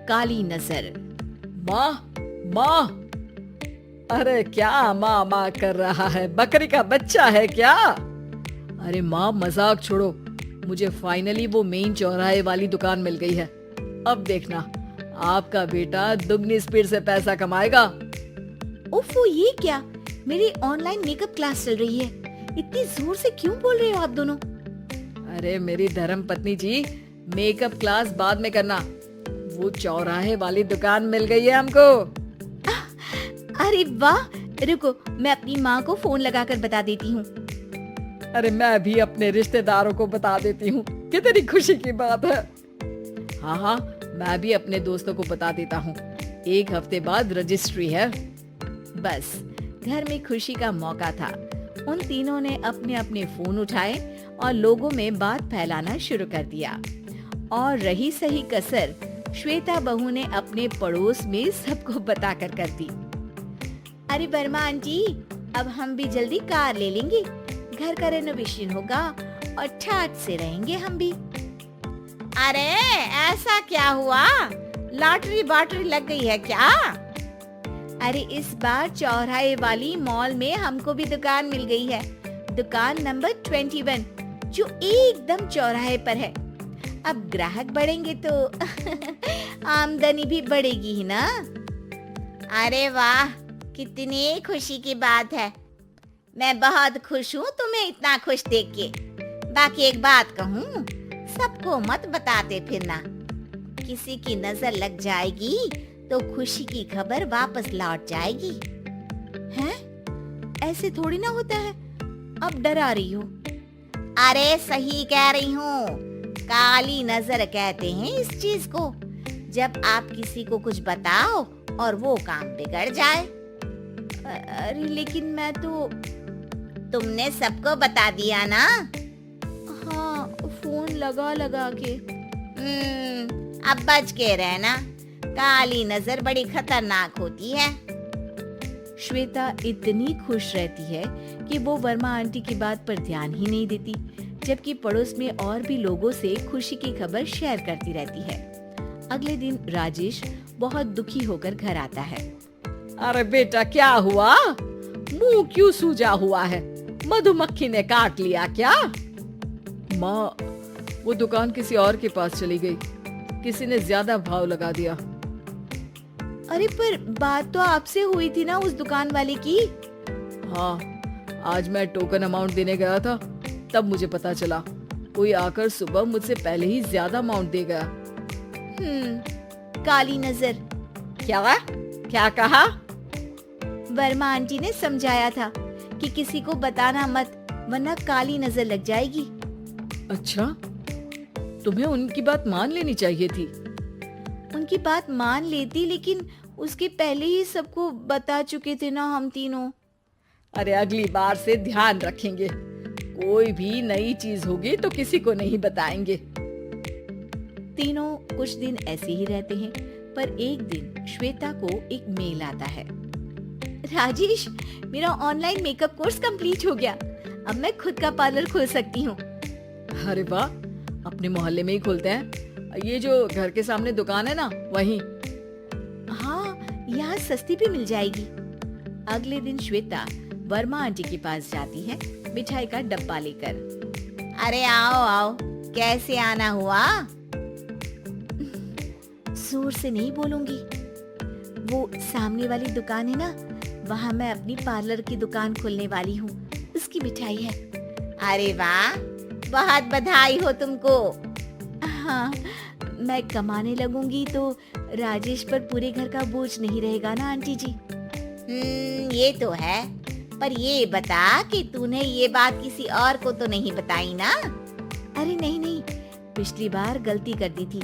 काली नजर। माँ, माँ, अरे क्या माँ माँ कर रहा है? बकरी का बच्चा है क्या? अरे माँ, मजाक छोड़ो। मुझे फाइनली वो मेन चौराहे वाली दुकान मिल गई है। अब देखना, आपका बेटा दुगनी स्पीड से पैसा कमाएगा। ओफो, ये क्या? मेरी ऑनलाइन मेकअप क्लास चल रही है। इतनी जोर से क्यों बोल रहे हो आप दोनों? अरे मेरी धर्म पत्नी जी, मेकअप क्लास बाद में करना। वो चौराहे वाली दुकान मिल गई है हमको। अरे वाह, रुको, मैं अपनी माँ को फोन लगाकर बता देती हूँ। अरे मैं भी अपने रिश्तेदारों को बता देती हूँ। कितनी खुशी की बात है। हाँ हाँ, मैं भी अपने दोस्तों को बता देता हूँ। 1 हफ्ते बाद रजिस्ट्री है। बस घर में खुशी का मौका था। उन तीनों ने अपने अपने फोन उठाए और लोगों में बात फैलाना शुरू कर दिया। और रही सही कसर श्वेता बहू ने अपने पड़ोस में सबको बताकर कर दी। अरे वर्मा आंटी, अब हम भी जल्दी कार ले लेंगे। घर का रेनोवेशन होगा और ठाट से रहेंगे हम भी। अरे ऐसा क्या हुआ? लॉटरी बाटरी लग गई है क्या? अरे इस बार चौराहे वाली मॉल में हमको भी दुकान मिल गई है। दुकान नंबर 21, जो एकदम चौराहे पर है। अब ग्राहक बढ़ेंगे तो आमदनी भी बढ़ेगी ही ना। अरे वाह, कितनी खुशी की बात है। मैं बहुत खुश हूँ तुम्हें इतना खुश देख के। बाकी एक बात कहूँ, सबको मत बताते फिरना। किसी की नजर लग जाएगी तो खुशी की खबर वापस लौट जाएगी। हैं? ऐसे थोड़ी ना होता है। अब डरा रही हो। अरे सही कह रही हूँ, काली नजर कहते हैं इस चीज को। जब आप किसी को कुछ बताओ और वो काम बिगड़ जाए। अरे लेकिन मैं तो... तुमने सबको बता दिया ना? हाँ, फोन लगा लगा के। अब बच के रहना, काली नजर बड़ी खतरनाक होती है। श्वेता इतनी खुश रहती है कि वो वर्मा आंटी की बात पर ध्यान ही नहीं देती, जबकि पड़ोस में और भी लोगों से खुशी की खबर शेयर करती रहती है। अगले दिन राजेश बहुत दुखी होकर घर आता है। अरे बेटा, क्या हुआ? मुंह क्यों सूजा हुआ है? मधुमक्खी ने काट लिया क्या? माँ, वो दुकान किसी और के पास चली गई। किसी ने ज्यादा भाव लगा दिया। अरे पर बात तो आपसे हुई थी ना उस दुकान वाले की। हाँ, आज मैं टोकन अमाउंट देने गया था, तब मुझे पता चला। कोई आकर सुबह मुझसे पहले ही ज्यादा अमाउंट दे गया। काली नजर। क्या कहा? वर्मा आंटी ने समझाया था कि किसी को बताना मत, वरना काली नजर लग जाएगी। अच्छा, तुम्हें उनकी बात मान लेनी चाहिए थी। उनकी बात मान लेती, लेकिन उसके पहले ही सबको बता चुके थे ना हम तीनों। अरे अगली बार से ध्यान रखेंगे। कोई भी नई चीज होगी तो किसी को नहीं बताएंगे। तीनों कुछ दिन ऐसे ही रहते हैं, पर एक दिन श्वेता को एक मेल आता है। राजेश, मेरा ऑनलाइन मेकअप कोर्स कंप्लीट हो गया। अब मैं खुद का पार्लर खोल सकती हूँ। अरे वाह, अपने मोहल्ले में ही खोलते हैं। ये जो घर के सामने दुकान है ना, वहीं। हाँ, यहाँ सस्ती भी मिल जाएगी। अगले दिन श्वेता वर्मा आंटी के पास जाती है, मिठाई का डब्बा लेकर। अरे आओ आओ, कैसे आना हुआ? जोर से नहीं बोलूंगी। वो सामने वाली दुकान है ना, वहाँ मैं अपनी पार्लर की दुकान खोलने वाली हूँ। उसकी मिठाई है। अरे वाह, बहुत बधाई हो तुमको। हाँ, मैं कमाने लगूंगी तो राजेश पर पूरे घर का बोझ नहीं रहेगा ना आंटी जी। ये तो है, पर ये बता कि तूने ये बात किसी और को तो नहीं बताई ना? अरे नहीं नहीं, पिछली बार गलती कर दी थी।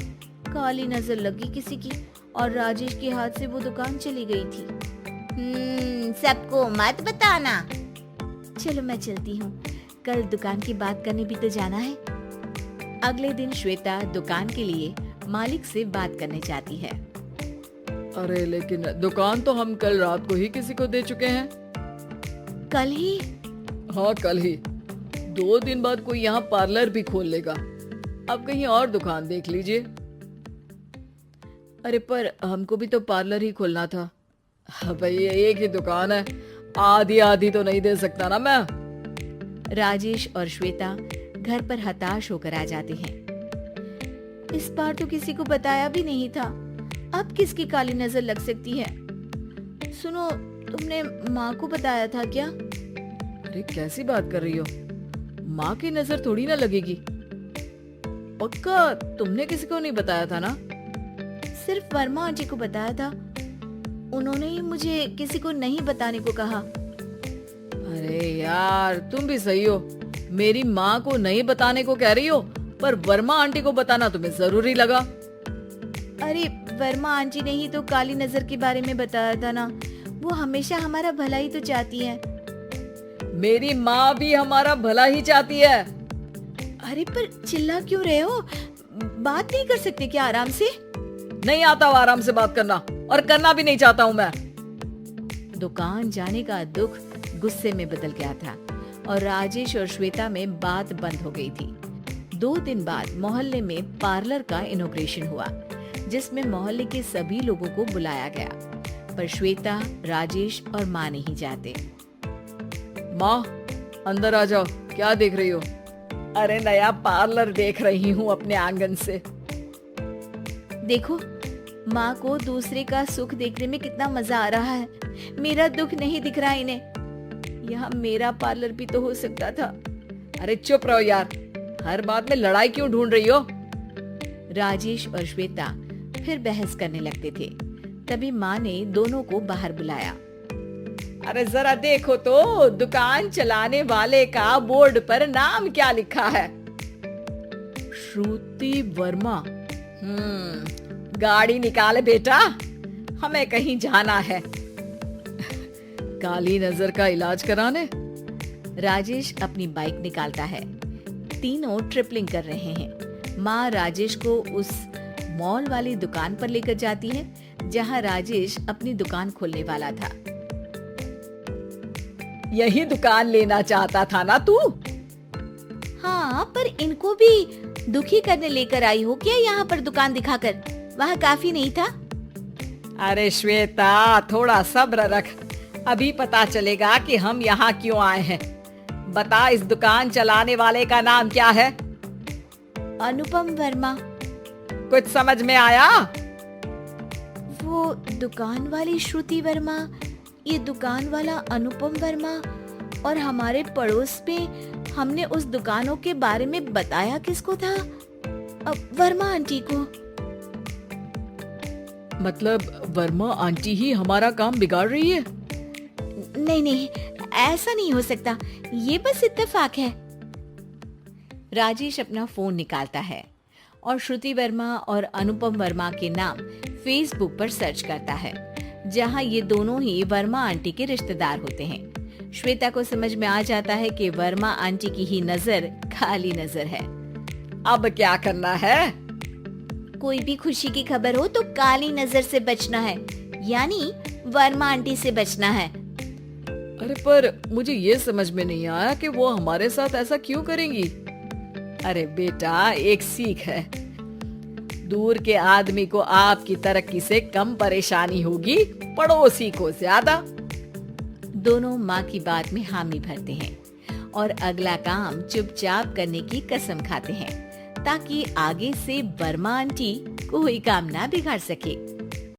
काली नजर लगी किसी की और राजेश के हाथ से वो दुकान चली गई थी। सबको मत बताना। चलो मैं चलती हूँ, कल दुकान की बात करने भी तो जाना है। अगले दिन श्वेता दुकान के लिए मालिक से बात करने जाती है। अरे लेकिन दुकान तो हम कल रात को ही किसी को दे चुके हैं। कल ही? हाँ, कल ही। 2 दिन बाद कोई यहाँ पार्लर भी खोल लेगा। अब कहीं और दुकान देख लीजिए। अरे पर हमको भी तो पार्लर ही खोलना था। हाँ भाई, एक ही दुकान है, आधी आधी तो नहीं दे सकता ना मैं। राजेश और श्वेता घर पर हताश होकर आ जाते हैं। इस बार तो किसी को बताया भी नहीं था, अब किसकी काली नजर लग सकती है। सुनो, तुमने माँ को बताया था क्या? अरे कैसी बात कर रही हो, माँ की नजर थोड़ी ना लगेगी। पक्का तुमने किसी को नहीं बताया था ना? सिर्फ वर्मा आंटी को बताया था, उन्होंने ही मुझे किसी को नहीं बताने को कहा। अरे यार, तुम भी सही हो, मेरी माँ को नहीं बताने को कह रही हो, पर वर्मा आंटी को बताना तुम्हें जरूरी लगा। अरे वर्मा आंटी ने ही तो काली नजर के बारे में बताया था ना, वो हमेशा हमारा भला ही तो चाहती है। मेरी माँ भी हमारा भला ही चाहती है। अरे पर चिल्ला क्यों रहे हो, बात नहीं कर सकते क्या आराम से? नहीं आता वो आराम से बात करना, और करना भी नहीं चाहता हूँ मैं। दुकान जाने का दुख गुस्से में बदल गया था और राजेश और श्वेता में बात बंद हो गई थी। 2 दिन बाद मोहल्ले में पार्लर का इनॉग्रेशन हुआ, जिसमें मोहल्ले के सभी लोगों को बुलाया गया, पर श्वेता, राजेश और माँ नहीं जाते। माँ, अंदर आ जाओ, क्या देख रही हो? अरे नया पार्लर देख रही हूँ अपने आंगन से। देखो, माँ को दूसरे का सुख देखने में कितना मजा आ रहा है, मेरा दुख नहीं दिख रहा इन्हें। यहाँ मेरा पार्लर भी तो हो सकता था। अरे चुप रहो यार, हर बात में लड़ाई क्यों ढूंढ रही हो? राजेश और श्वेता फिर बहस करने लगते थे। तभी माँ ने दोनों को बाहर बुलाया। अरे जरा देखो तो, दुकान चलाने वाले का बोर्ड पर नाम क्या लिखा है? श्रुति वर्मा। गाड़ी निकाले बेटा, हमें कहीं जाना है। काली नजर का इलाज कराने। राजेश अपनी बाइक निकालता है। तीनों ट्रिपलिंग कर रहे हैं। माँ राजेश को उस मॉल वाली दुकान पर लेकर जाती है, जहाँ राजेश अपनी दुकान खोलने वाला था। यही दुकान लेना चाहता था ना तू? हाँ, पर इनको भी दुखी करने लेकर आई हो क्या यहाँ पर दुकान दिखाकर? वहाँ काफी नहीं था? अरे श्वेता, थोड़ा सब्र रख, अभी पता चलेगा कि हम यहाँ क्यों आए हैं। बता, इस दुकान चलाने वाले का नाम क्या है? अनुपम वर्मा। कुछ समझ में आया? वो दुकान वाली श्रुति वर्मा, ये दुकान वाला अनुपम वर्मा, और हमारे पड़ोस में हमने उस दुकानों के बारे में बताया किसको था? वर्मा आंटी को। मतलब वर्मा आंटी ही हमारा काम बिगाड़ रही है? नहीं नहीं, ऐसा नहीं हो सकता, ये बस इत्तेफाक है। राजेश अपना फोन निकालता है और श्रुति वर्मा और अनुपम वर्मा के नाम फेसबुक पर सर्च करता है, जहां ये दोनों ही वर्मा आंटी के रिश्तेदार होते हैं। श्वेता को समझ में आ जाता है कि वर्मा आंटी की ही नजर काली नजर है। अब क्या करना है? कोई भी खुशी की खबर हो तो काली नजर से बचना है, यानी वर्मा आंटी से बचना है। अरे पर मुझे ये समझ में नहीं आया कि वो हमारे साथ ऐसा क्यों करेंगी। अरे बेटा, एक सीख है, दूर के आदमी को आपकी तरक्की से कम परेशानी होगी, पड़ोसी को ज्यादा। दोनों माँ की बात में हामी भरते हैं और अगला काम चुपचाप करने की कसम खाते हैं, ताकि आगे से वर्मा आंटी कोई काम ना बिगाड़ सके।